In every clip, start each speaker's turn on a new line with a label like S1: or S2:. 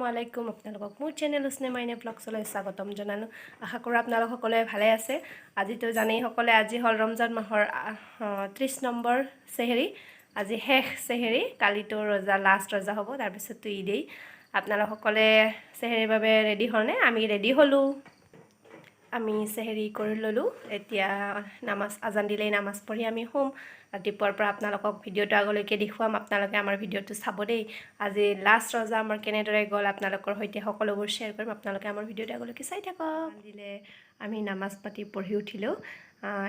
S1: আসসালামু আলাইকুম আপোনালোকক মোৰ চেনেল উস্নে মাইনে ব্লগছলৈ স্বাগতম জনালোঁ আশা কৰোঁ আপোনালোক সকলোৱে ভালে আছে আজিতো জানেই সকলোৱে আজি হল ৰমজান মাহৰ 30 নম্বৰ সেহৰি আজি শেষ সেহৰি কালিতো ৰজা লাষ্ট ৰজা হ'ব তাৰ পিছতো ঈদেই আপোনালোক সকলোৱে সেহৰিৰ বাবে ৰেডি হ'লনে আমি ৰেডি হ'লো আমি সেহৰি কৰি ললো এতিয়া নামাজ আজান দিলেই নামাজ পঢ়ি আমি হোম ৰাতিপুৱাৰ পৰা আপোনালোকক ভিডিঅ'টো আগলৈকে দেখুৱাম আপোনালোকে আমাৰ ভিডিঅ'টো চাব দেই আজি লাষ্ট ৰজা আমাৰ কেনেদৰে গ'ল আপোনালোকৰ সৈতে সকলোবোৰ শ্বেয়াৰ কৰিম আপোনালোকে আমাৰ ভিডিঅ'টো আগলৈকে চাই থাকক দিলে আমি নামাজ পাতি পঢ়ি উঠিলোঁ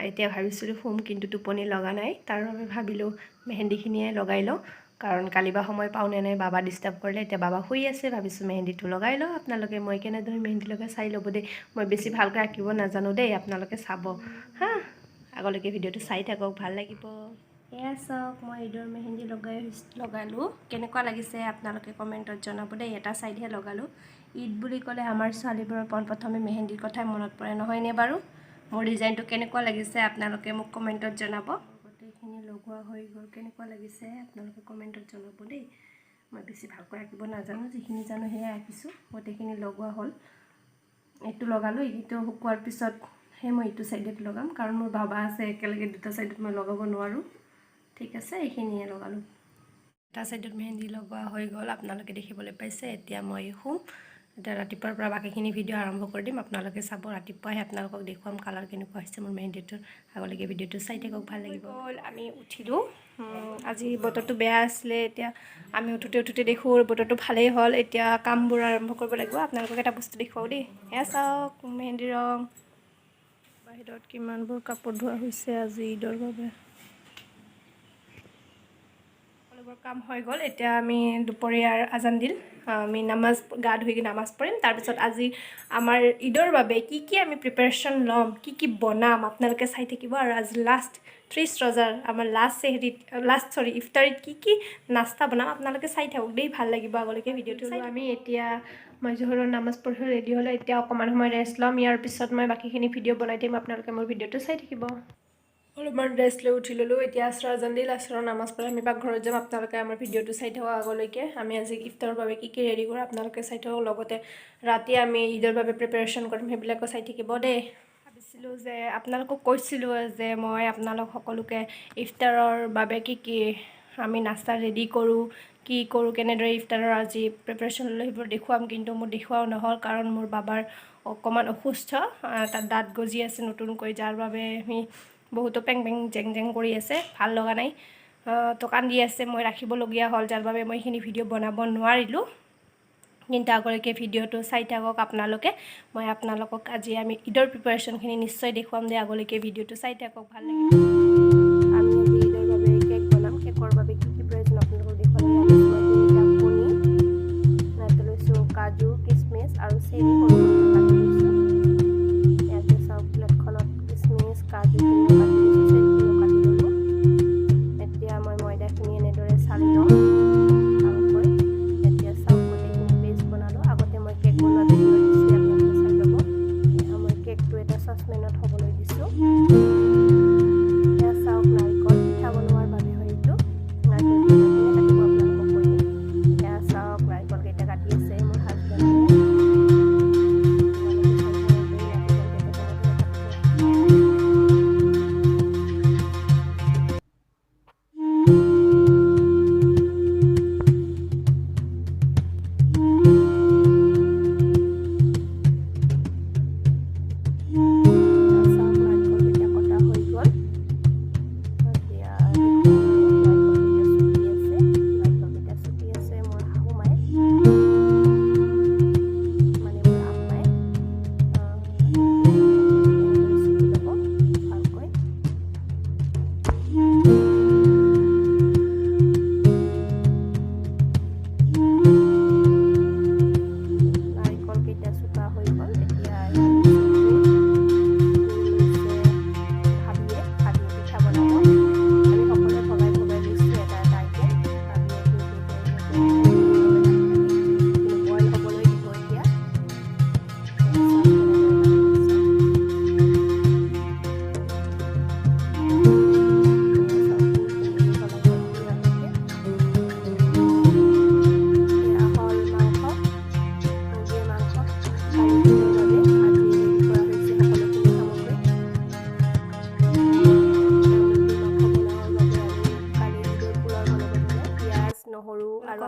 S1: এতিয়া ভাবিছিলোঁ হোম কিন্তু টোপনি লগা নাই তাৰ বাবে ভাবিলোঁ মেহেন্দিখিনিয়ে লগাই লওঁ কাৰণ কালিবা সময় পাওঁনে নাই বাবা ডিষ্টাৰ্ব কৰিলে এতিয়া বাবা শুই আছে ভাবিছোঁ মেহেন্দিটো লগাই লওঁ আপোনালোকে মই কেনেদৰে মেহেন্দি লগাই চাই ল'ব দেই মই বেছি ভালকৈ আঁকিব নাজানো দেই আপোনালোকে চাব হা আগলৈকে ভিডিঅ'টো চাই থাকক ভাল লাগিব এয়া চাওক মই ঈদৰ মেহেন্দি লগালোঁ কেনেকুৱা লাগিছে আপোনালোকে কমেণ্টত জনাব দেই এটা ছাইডহে লগালোঁ ঈদ বুলি ক'লে আমাৰ ছোৱালীবোৰৰ পোনপ্ৰথমে মেহেন্দিৰ কথাই মনত পৰে নহয়নে বাৰু মোৰ ডিজাইনটো কেনেকুৱা লাগিছে আপোনালোকে মোক কমেণ্টত জনাব গোটেইখিনি লগোৱা হৈ গ'ল কেনেকুৱা লাগিছে আপোনালোকে কমেণ্টত জনাব দেই মই বেছি ভালকৈ আঁকিব নাজানো যিখিনি জানো সেয়াই আঁকিছোঁ গোটেইখিনি লগোৱা হ'ল এইটো লগালোঁ এইটো শুকোৱাৰ পিছত মই এইটো ছাইডত লগাম কাৰণ মোৰ বাবা আছে একেলগে দুটা ছাইডত মই লগাব নোৱাৰোঁ ঠিক আছে এইখিনিয়ে লগালোঁ এটা ছাইডত মেহেন্দি লগোৱা হৈ গ'ল আপোনালোকে দেখিবলৈ পাইছে এতিয়া মই শুম এতিয়া ৰাতিপুৱাৰ পৰা বাকীখিনি ভিডিঅ' আৰম্ভ কৰি দিম আপোনালোকে চাব ৰাতিপুৱাই আপোনালোকক দেখুৱাম কালাৰ কেনেকুৱা হৈছে মোৰ মেহেন্দিটোৰ আগলৈকে ভিডিঅ'টো চাই থাকক ভাল লাগিব আমি উঠিলোঁ আজি বতৰটো বেয়া আছিলে এতিয়া আমি উঠোতে দেখোঁ বতৰটো ভালেই হ'ল এতিয়া কামবোৰ আৰম্ভ কৰিব লাগিব আপোনালোকক এটা বস্তু দেখুৱাওঁ দেই এয়া চাওক মেহেন্দি ৰং বাহিৰত কিমানবোৰ কাপোৰ ধোৱা হৈছে আজি ঈদৰ বাবে সকলোবোৰ কাম হৈ গ'ল এতিয়া আমি দুপৰীয়াৰ আজান দিল আমি নামাজ গা ধুই নামাজ পঢ়িম তাৰপিছত আজি আমাৰ ঈদৰ বাবে কি আমি প্ৰিপাৰেশ্যন ল'ম কি বনাম আপোনালোকে চাই থাকিব আৰু আজি লাষ্ট 30 ৰজাৰ আমাৰ ইফতাৰীত কি নাস্তা বনাম আপোনালোকে চাই থাকক দেই ভাল লাগিব আগলৈকে ভিডিঅ'টো আমি এতিয়া মই জোহৰৰ নামাজ পঢ়ি ৰেডি হ'লে এতিয়া অকণমান সময় ৰেষ্ট ল'ম ইয়াৰ পিছত মই বাকীখিনি ভিডিঅ' বনাই দিম আপোনালোকে মোৰ ভিডিঅ'টো চাই থাকিব অলপমান ৰেষ্ট লৈ উঠি ল'লোঁ এতিয়া আছৰ আজান দিল আছৰৰ নামাজ পঢ়ি আমি পাকঘৰত যাম আপোনালোকে আমাৰ ভিডিঅ'টো চাই থাকক আগলৈকে আমি আজি ইফতাৰৰ বাবে কি ৰেডি কৰোঁ আপোনালোকে চাই থাকক লগতে ৰাতি আমি ঈদৰ বাবে প্ৰিপাৰেশ্যন কৰিম সেইবিলাকো চাই থাকিব দেই ভাবিছিলোঁ যে আপোনালোকক কৈছিলোঁ যে মই আপোনালোক সকলোকে ইফতাৰৰ বাবে কি আমি নাস্তা ৰেডি কৰোঁ কি কৰোঁ কেনেদৰে ইফতাৰৰ আজি প্ৰিপাৰেশ্যন লৈ সেইবোৰ দেখুৱাম কিন্তু মোৰ দেখুৱাও নহ'ল কাৰণ মোৰ বাবাৰ অকণমান অসুস্থ তাত দাঁত গজি আছে নতুনকৈ যাৰ বাবে আমি বহুতো পেং জেং কৰি আছে ভাল লগা নাই তো কান্দি আছে মই ৰাখিবলগীয়া হ'ল যাৰ বাবে মই এইখিনি ভিডিঅ' বনাব নোৱাৰিলোঁ কিন্তু আগলৈকে ভিডিঅ'টো চাই থাকক আপোনালোকে মই আপোনালোকক আজি আমি ঈদৰ প্ৰিপাৰেশ্যনখিনি নিশ্চয় দেখুৱাম দে আগলৈকে ভিডিঅ'টো চাই থাকক ভাল লাগিব আমি আজি ঈদৰ বাবে কেক বনাম কেকৰ বাবে কি প্ৰয়োজন আপোনালোকক দেখুৱাম কণী নাইতো লৈছোঁ কাজু কিচমিচ আৰু চেনি ইয়াতে চাওক প্লেটখনত কিচমিচ কাজু এতিয়া মই ময়দাখিনি এনেদৰে চালি লওঁ ভালকৈ এতিয়া চাওক গোটেইখিনি পেষ্ট বনালোঁ আগতে মই কেক বনোৱা ভিডিঅ' দিছোঁ আপোনালোকে চাই ল'ব মই কেকটো এটা চচপেনত হ'বলৈ দিছোঁ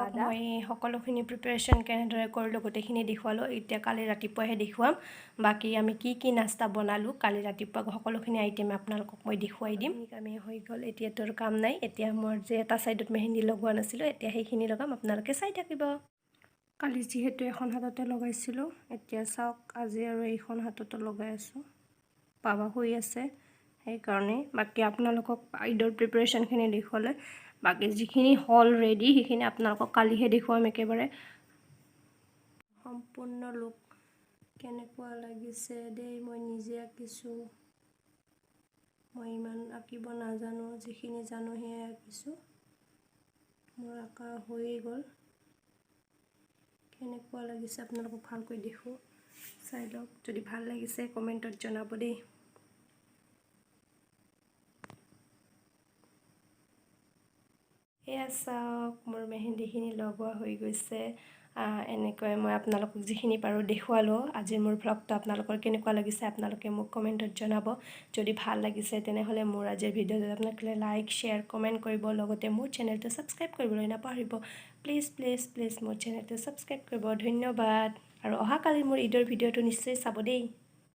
S1: মই সকলোখিনি প্ৰিপাৰেশ্যন কেনেদৰে কৰিলোঁ গোটেইখিনি দেখুৱালোঁ। এতিয়া কালি ৰাতিপুৱাহে দেখুৱাম। বাকী আমি কি নাস্তা বনালোঁ কালি ৰাতিপুৱা সকলোখিনি আইটেম আপোনালোকক মই দেখুৱাই দিম। আমি হৈ গ'ল, এতিয়াতো কাম নাই। এতিয়া মোৰ যে এটা ছাইডত মেহেন্দি লগোৱা নাছিলোঁ, এতিয়া সেইখিনি লগাম, আপোনালোকে চাই থাকিব। কালি যিহেতু এখন হাততে লগাইছিলোঁ, এতিয়া চাওক আজি আৰু এইখন হাততো লগাই আছোঁ। বাবা শুই আছে সেইকাৰণে। বাকী আপোনালোকক ঈদৰ প্ৰিপাৰেশ্যনখিনি দেখুৱালে, বাকী যিখিনি হ'ল ৰেডি সেইখিনি আপোনালোকক কালিহে দেখুৱাম একেবাৰে। সম্পূৰ্ণ লুক কেনেকুৱা লাগিছে দেই, মই নিজে আঁকিছোঁ। মই ইমান আঁকিব নাজানো, যিখিনি জানো সেয়াই আঁকিছোঁ। মোৰ আঁকা হৈয়ে গ'ল। কেনেকুৱা লাগিছে আপোনালোকক ভালকৈ দেখোঁ, চাই লওক। যদি ভাল লাগিছে কমেণ্টত জনাব দেই। এয়া চাওক মোৰ মেহেন্দিখিনি লগোৱা হৈ গৈছে। এনেকৈ মই আপোনালোকক যিখিনি পাৰোঁ দেখুৱালোঁ। আজিৰ মোৰ ভ্লগটো আপোনালোকৰ কেনেকুৱা লাগিছে আপোনালোকে মোক কমেণ্টত জনাব। যদি ভাল লাগিছে তেনেহ'লে মোৰ আজিৰ ভিডিঅ'টো আপোনালোকে লাইক শ্বেয়াৰ কমেণ্ট কৰিব, লগতে মোৰ চেনেলটো ছাবস্ক্ৰাইব কৰিবলৈ নাপাহৰিব। প্লিজ প্লিজ প্লিজ মোৰ চেনেলটো ছাবস্ক্ৰাইব কৰিব। ধন্যবাদ। আৰু অহাকালি মোৰ ঈদৰ ভিডিঅ'টো নিশ্চয় চাব দেই।